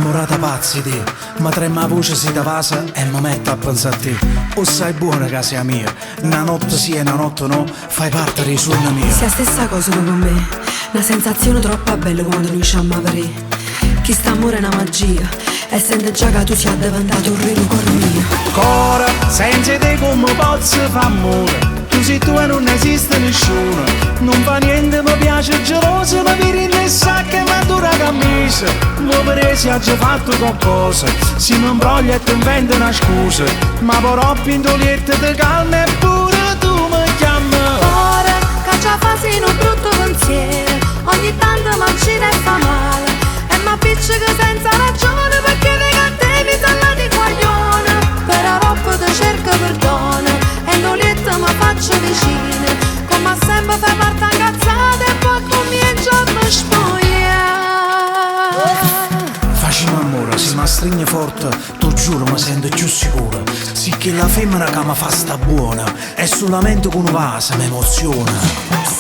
innamorata pazzi di, ma trema la voce si da vasa e mi metto a pensare a te. O sai buona che sia mia, una notte sì e una notte no, fai parte dei suoni miei. Sia stessa cosa con me, una sensazione troppo bella quando noi siamo avrì. Chi sta amore è una magia, e sente già che tu sia diventato un re del cuore mio. Cora, senza te come posso fa amore, tu sei tu e non esiste nessuno. Non fa niente, mi piace geloso, ma vi rinessa che mi dura camisa. Mi presi ha già fatto qualcosa, si mi imbroglia e ti inventa una scusa. Ma però pintolietta di calma e pure tu mi chiami. Ora, che già fasi in un brutto pensiero, ogni tanto mi uccide e fa male. E mi appiccica senza ragione, perché le catene sono di guaglione. Per troppo ti cerco perdono, e non lieta mi faccio vicino. Come sempre fai parte incazzata e poi comincia a mi spogliare. Facciamo amore, se mi stringe forte, tu giuro mi sento più sicuro. Sì che la femmina che mi fa sta buona, è solamente con un vaso mi emoziona.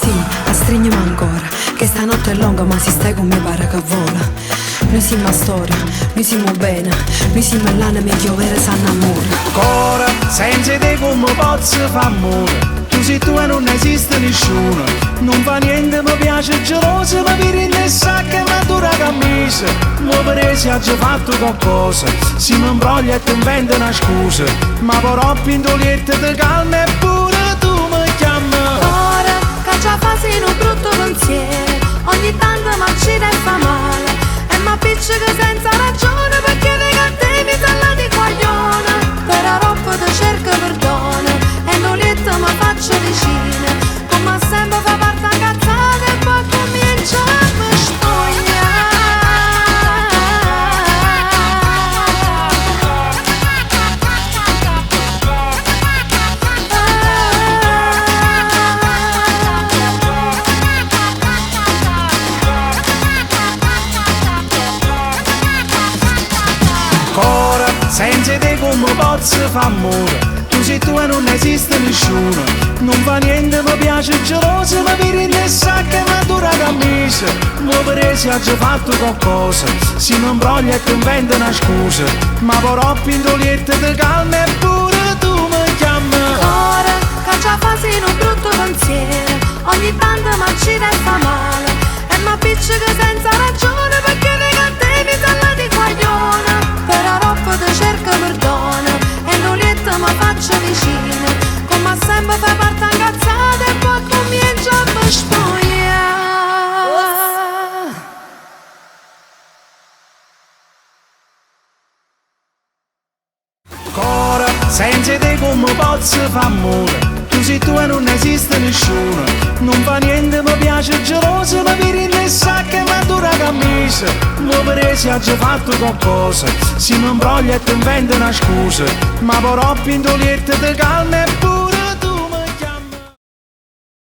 Sì, stringiamo ancora, che stanotte è lunga ma si stai con me pare che vola. Noi siamo a storia, noi siamo bene, noi siamo l'anima che ovvero sanno amore. Cora, senza te come posso fa amore, tu sei tu e non esiste nessuno. Non fa niente, mi piace geloso, ma vi rinessa che mi dura camisa. Mi presi ha già fatto qualcosa, si mi imbroglia e ti inventa una scusa. Ma però pintolietta di calma e pure tu mi chiami. Ora, che già fasi in un brutto pensiero, ogni tanto mi uccide e fa male. E mi appiccica senza ragione, perché le catene sono di guaglione. Per troppo ti cerco perdono, e non lieta mi faccio vicino. Come sempre fa parte incazzata e poi comincia a mi spogliare. Cora, senza te come posso fa amore, tu sei tu e non esiste nessuno. Non fa niente, mi piace geloso, ma vi rinessa che mi dura camisa. Mi presi ha già fatto qualcosa, si mi imbroglia e ti inventa una scusa. Ma però pintolietta di calma e pure tu mi chiami. Ora, che già fasi in un brutto pensiero, ogni tanto mi uccide e fa male. E mi appiccica senza ragione, perché le catene sono di guaglione. Per troppo ti cerco perdono, e non lieta mi faccio vicino. Come sempre fai parte incazzata e poi comincia a mi spogliare. Cora, senza te come posso fa amore, tu sei tu e non esiste nessuno. Non fa niente, mi piace geloso, ma vi rinessa che mi dura camisa. Mi presi ha già fatto qualcosa, si mi imbroglia e ti inventa una scusa. Ma però pintolietta di calma e pure